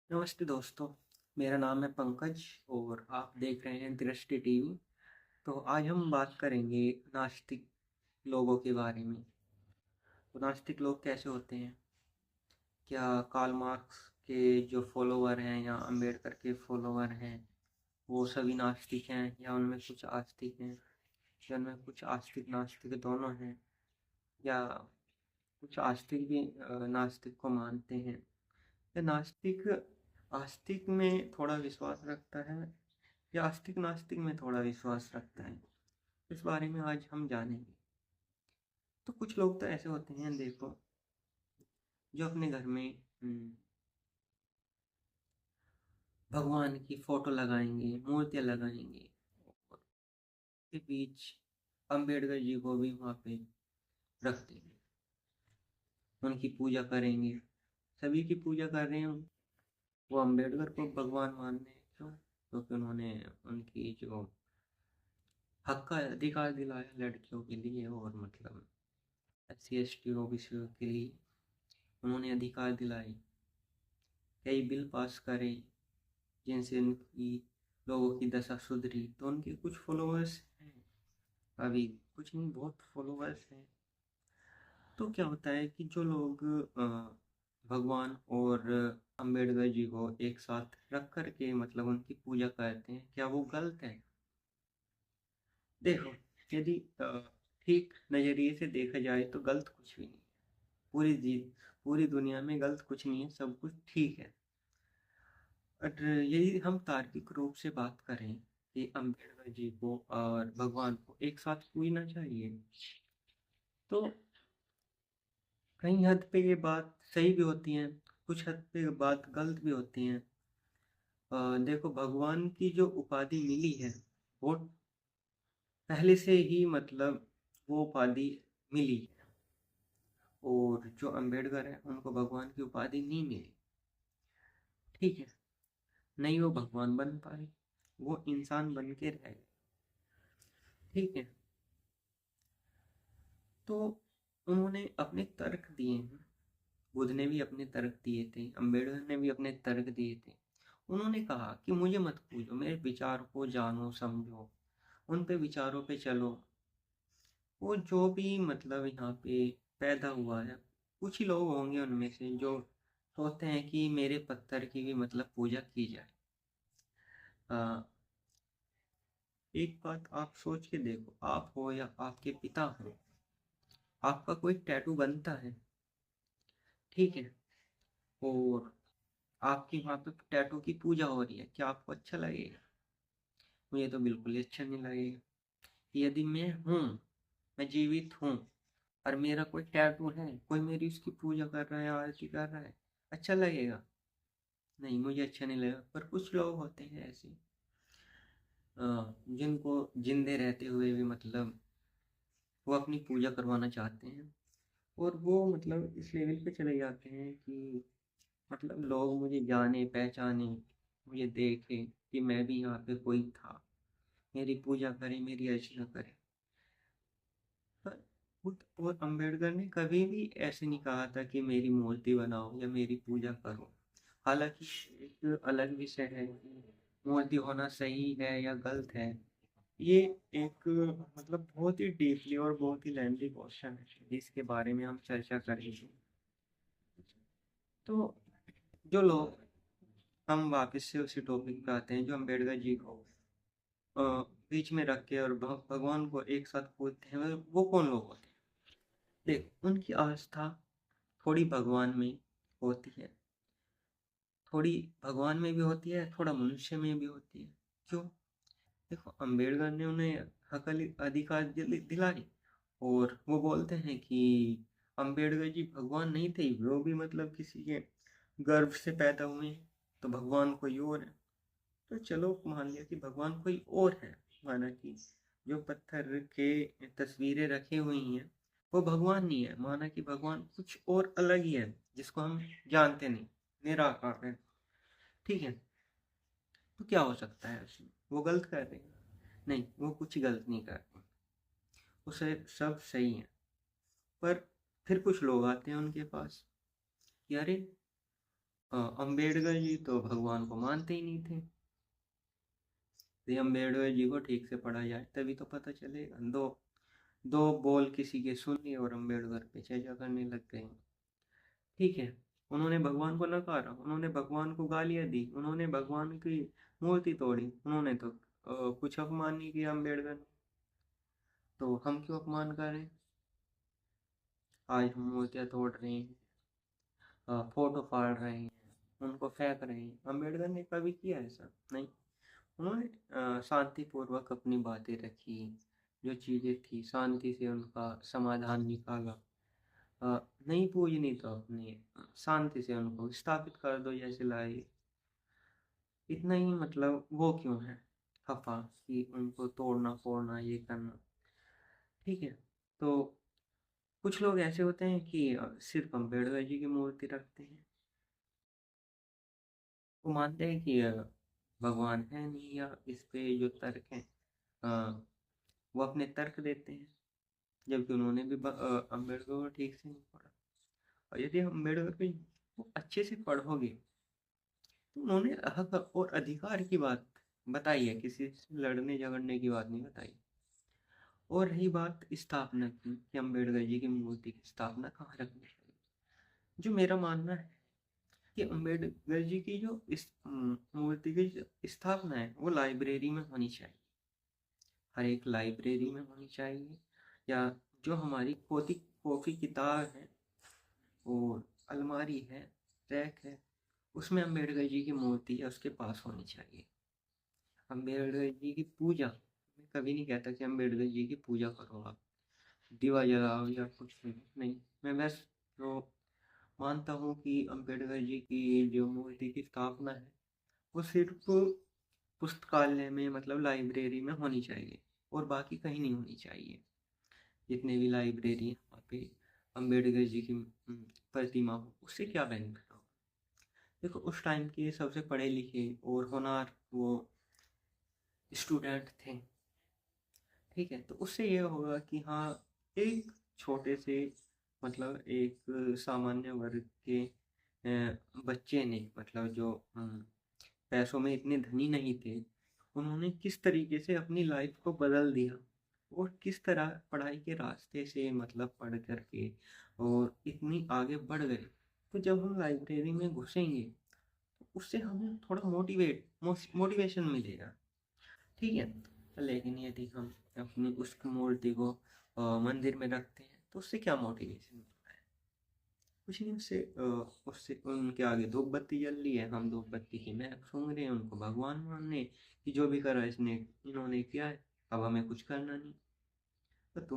नमस्ते दोस्तों। मेरा नाम है पंकज और आप देख रहे हैं दृष्टि टीवी। तो आज हम बात करेंगे नास्तिक लोगों के बारे में। तो नास्तिक लोग कैसे होते हैं? क्या कार्ल मार्क्स के जो फॉलोवर हैं या अंबेडकर के फॉलोवर हैं वो सभी नास्तिक हैं, या उनमें कुछ आस्तिक हैं, या उनमें कुछ आस्तिक नास्तिक दोनों हैं, या कुछ आस्तिक भी नास्तिक को मानते हैं, या नास्तिक आस्तिक में थोड़ा विश्वास रखता है, या आस्तिक नास्तिक में थोड़ा विश्वास रखता है। इस बारे में आज हम जानेंगे। तो कुछ लोग तो ऐसे होते हैं, देखो, जो अपने घर में भगवान की फोटो लगाएंगे, मूर्तियां लगाएंगे, और के बीच अंबेडकर जी को भी वहाँ पे रख देंगे, उनकी पूजा करेंगे। सभी की पूजा कर रहे हैं। वो अंबेडकर को भगवान मान रहे हैं, क्यों? क्योंकि उन्होंने उनकी जो हक का अधिकार दिलाया लड़कियों के लिए, और मतलब SC ST OBC के लिए उन्होंने अधिकार दिलाए, कई बिल पास करे जिनसे उनकी लोगों की दशा सुधरी। तो उनके कुछ फॉलोअर्स हैं, अभी कुछ नहीं, बहुत फॉलोअर्स हैं। तो क्या होता है कि जो लोग भगवान और अंबेडकर जी को एक साथ रख करके मतलब उनकी पूजा करते हैं, क्या वो गलत है? देखो, यदि ठीक नज़रिए से देखा जाए तो गलत कुछ भी नहीं है। पूरी दुनिया में गलत कुछ नहीं है, सब कुछ ठीक है। और यदि हम तार्किक रूप से बात करें कि अम्बेडकर जी को और भगवान को एक साथ पूजना चाहिए, तो कई हद पे ये बात सही भी होती है, कुछ हद पे बात गलत भी होती है। देखो, भगवान की जो उपाधि मिली है वो पहले से ही मतलब वो उपाधि मिली है, और जो अम्बेडकर है उनको भगवान की उपाधि नहीं मिली। ठीक है, नहीं वो भगवान बन पाए, वो इंसान बन के रह गए। ठीक है, तो उन्होंने अपने तर्क दिए हैं। बुद्ध ने भी अपने तर्क दिए थे, अम्बेडकर ने भी अपने तर्क दिए थे। उन्होंने कहा कि मुझे मत पूछो, मेरे विचार को जानो समझो, उन पे विचारों पे चलो। वो जो भी मतलब यहाँ पे पैदा हुआ है, कुछ ही लोग होंगे उनमें से जो सोचते हैं कि मेरे पत्थर की भी मतलब पूजा की जाए। आ, एक बात आप सोच के देखो, आप हो या आपके पिता हो, आपका कोई टैटू बनता है, ठीक है, और आपकी वहाँ पे टैटू की पूजा हो रही है, क्या आपको अच्छा लगेगा? मुझे तो बिल्कुल ही अच्छा नहीं लगेगा। यदि मैं जीवित हूँ और मेरा कोई टैटू है, कोई मेरी उसकी पूजा कर रहा है, आरती कर रहा है, अच्छा लगेगा? नहीं, मुझे अच्छा नहीं लगेगा। पर कुछ लोग होते हैं ऐसे, जिनको जिंदे रहते हुए भी मतलब वो अपनी पूजा करवाना चाहते हैं, और वो मतलब इस लेवल पे चले जाते हैं कि मतलब लोग मुझे जाने पहचाने, मुझे देखे कि मैं भी यहाँ पे कोई था, मेरी पूजा करे, मेरी अर्चना करे। पर बुद्ध और अम्बेडकर ने कभी भी ऐसे नहीं कहा था कि मेरी मूर्ति बनाओ या मेरी पूजा करो। हालांकि एक अलग विषय है कि मूर्ति होना सही है या गलत है। ये एक मतलब बहुत ही डीपली और बहुत ही लेंथी क्वेश्चन है जिसके बारे में हम चर्चा करेंगे। तो जो लोग, हम वापस से उसी टॉपिक पे आते हैं, जो अम्बेडकर जी को अ, बीच में रख के और भगवान को एक साथ पूजते हैं, वो कौन लोग होते हैं? देख, उनकी आस्था थोड़ी भगवान में होती है, थोड़ी भगवान में भी होती है, थोड़ा मनुष्य में भी होती है। क्यों? देखो, अम्बेडकर ने उन्हें अधिकार दिलाई, और वो बोलते हैं कि अम्बेडकर जी भगवान नहीं थे, वो भी मतलब किसी के गर्भ से पैदा हुए हैं, तो भगवान कोई और है। तो चलो, मान लिया कि भगवान कोई और है, माना कि जो पत्थर के तस्वीरें रखी हुई हैं वो भगवान नहीं है, माना कि भगवान कुछ और अलग ही है जिसको हम जानते नहीं, निराकार है। ठीक है, तो क्या हो सकता है उसमें? वो गलत कर रहे हैं? नहीं, वो कुछ गलत नहीं कर रहे, उसे सब सही है। पर फिर कुछ लोग आते हैं उनके पास कि अरे, अम्बेडकर जी तो भगवान को मानते ही नहीं थे। यदि अम्बेडकर जी को ठीक से पढ़ा जाए तभी तो पता चलेगा। दो दो बोल किसी के सुन लिए और अम्बेडकर पे चर्चा करने लग गए। ठीक है, उन्होंने भगवान को नकारा, उन्होंने भगवान को गालियां दी, उन्होंने भगवान की मूर्ति तोड़ी, उन्होंने तो कुछ अपमान नहीं किया अम्बेडकर ने। तो हम क्यों अपमान करें? आज हम मूर्तियां तोड़ रहे हैं, फोटो फाड़ रहे हैं, उनको फेंक रहे हैं। अम्बेडकर ने कभी किया ऐसा नहीं। उन्होंने शांतिपूर्वक अपनी बातें रखी, जो चीज़ें थी शांति से उनका समाधान निकाला। नहीं पूजनी तो अपनी शांति से उनको स्थापित कर दो जैसे लाए। इतना ही मतलब वो क्यों है खफा कि उनको तोड़ना फोड़ना ये करना। ठीक है, तो कुछ लोग ऐसे होते हैं कि सिर्फ अम्बेडकर जी की मूर्ति रखते हैं। वो मानते हैं कि भगवान है नहीं, या इस पे जो तर्क है वो अपने तर्क देते हैं, जबकि उन्होंने भी अम्बेडकर को ठीक से नहीं पढ़ा। और यदि अम्बेडकर को अच्छे से पढ़ोगे तो उन्होंने हक और अधिकार की बात बताई है, किसी से लड़ने झगड़ने की बात नहीं बताई। और रही बात स्थापना की कि अम्बेडकर जी की मूर्ति की स्थापना कहाँ रखनी चाहिए, जो मेरा मानना है कि अम्बेडकर जी की जो इस मूर्ति की जो स्थापना है वो लाइब्रेरी में होनी चाहिए। हर एक लाइब्रेरी में होनी चाहिए, या जो हमारी पोती कॉपी किताब है और अलमारी है, रैक है, उसमें अम्बेडकर जी की मूर्ति है उसके पास होनी चाहिए। अम्बेडकर जी की पूजा, मैं कभी नहीं कहता कि अम्बेडकर जी की पूजा करो आप, दिवा जलाओ या कुछ नहीं। मैं बस जो मानता हूँ कि अम्बेडकर जी की जो मूर्ति की स्थापना है वो सिर्फ पुस्तकालय में मतलब लाइब्रेरी में होनी चाहिए, और बाकी कहीं नहीं होनी चाहिए। जितने भी लाइब्रेरी हैं वहाँ पे अम्बेडकर जी की प्रतिमा हो, उससे क्या बेनिफिट हो? देखो, उस टाइम के सबसे पढ़े लिखे और होनहार वो स्टूडेंट थे। ठीक है, तो उससे ये होगा कि हाँ, एक छोटे से मतलब एक सामान्य वर्ग के बच्चे ने मतलब जो पैसों में इतने धनी नहीं थे, उन्होंने किस तरीके से अपनी लाइफ को बदल दिया और किस तरह पढ़ाई के रास्ते से मतलब पढ़ करके और इतनी आगे बढ़ गए। तो जब हम लाइब्रेरी में घुसेंगे तो उससे हमें थोड़ा मोटिवेशन मिलेगा। ठीक है, लेकिन यदि हम अपनी उस मूर्ति को मंदिर में रखते हैं तो उससे क्या मोटिवेशन मिलता है? कुछ नहीं। उससे उससे उनके आगे धूप बत्ती जल रही है, हम धूप बत्ती की महक सूंघ रहे हैं, उनको भगवान मान रहे हैं कि जो भी करा इसने इन्होंने किया है, अब हमें कुछ करना नहीं। तो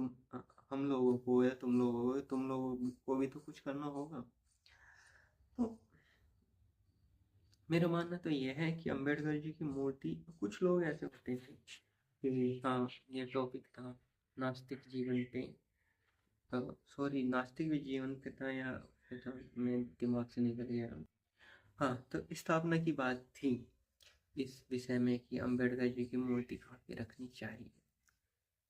हम लोगों को या तुम लोगों को भी तो कुछ करना होगा। तो मेरा मानना तो यह है कि अम्बेडकर जी की मूर्ति, कुछ लोग ऐसे होते हैं कि हाँ, ये टॉपिक था नास्तिक जीवन पे, सॉरी नास्तिक भी जीवन पे था या ऐसा, मैं दिमाग से निकल गया। हाँ, तो स्थापना की बात थी इस विषय में कि अम्बेडकर जी की मूर्ति कहाँ पे रखनी चाहिए।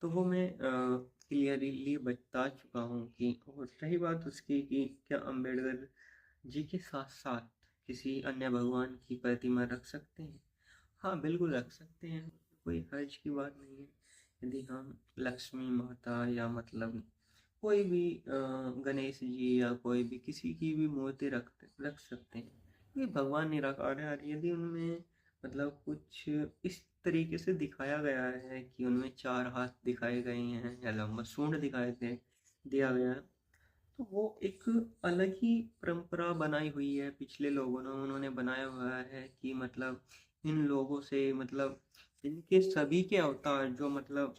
तो वो मैं क्लियरली बता चुका हूँ कि, और रही बात उसकी कि क्या अम्बेडकर जी के साथ साथ किसी अन्य भगवान की प्रतिमा रख सकते हैं? हाँ, बिल्कुल रख सकते हैं, कोई हर्ज की बात नहीं है। यदि हम लक्ष्मी माता या मतलब कोई भी गणेश जी या कोई भी किसी की भी मूर्ति रख सकते हैं, क्योंकि भगवान निराकार है। और यदि उनमें मतलब कुछ इस तरीके से दिखाया गया है कि उनमें चार हाथ दिखाए गए हैं या लंबा सूंड दिया गया है, तो वो एक अलग ही परंपरा बनाई हुई है पिछले लोगों ने, उन्होंने बनाया हुआ है कि मतलब इन लोगों से मतलब इनके सभी के अवतार जो मतलब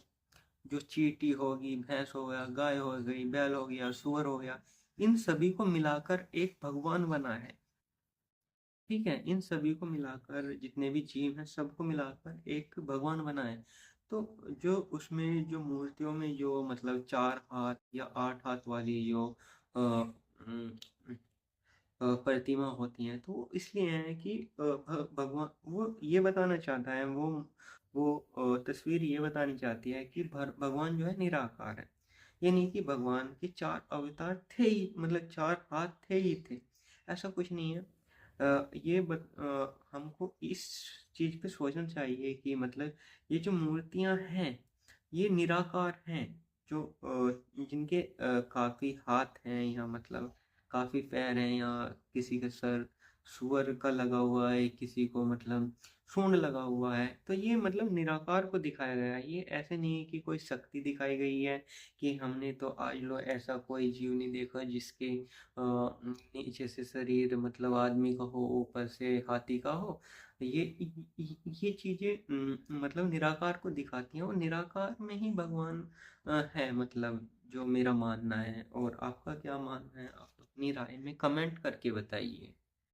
जो चींटी होगी, भैंस हो गया, गाय हो गई, बैल हो गया, सुअर हो गया, इन सभी को मिलाकर एक भगवान बना है। ठीक है, इन सभी को मिलाकर जितने भी जीव हैं सबको मिलाकर एक भगवान बना है। तो जो उसमें जो मूर्तियों में जो मतलब चार हाथ या आठ हाथ वाली जो प्रतिमा होती हैं, तो इसलिए है कि भगवान वो ये बताना चाहता है, वो तस्वीर ये बतानी चाहती है कि भगवान जो है निराकार है। ये नहीं कि भगवान के चार अवतार थे ही, मतलब चार हाथ थे ही थे, ऐसा कुछ नहीं है। हमको इस चीज़ पे सोचना चाहिए कि मतलब ये जो मूर्तियाँ हैं, ये निराकार हैं, जो जिनके काफ़ी हाथ हैं या मतलब काफ़ी पैर हैं, या किसी का सर सूअर का लगा हुआ है, किसी को मतलब सूंड लगा हुआ है, तो ये मतलब निराकार को दिखाया गया है। ये ऐसे नहीं है कि कोई शक्ति दिखाई गई है कि हमने तो आज लो ऐसा कोई जीव नहीं देखा जिसके नीचे से शरीर मतलब आदमी का हो, ऊपर से हाथी का हो। ये ये चीजें मतलब निराकार को दिखाती हैं, और निराकार में ही भगवान है, मतलब जो मेरा मानना है। और आपका क्या मानना है, आप अपनी राय में कमेंट करके बताइए।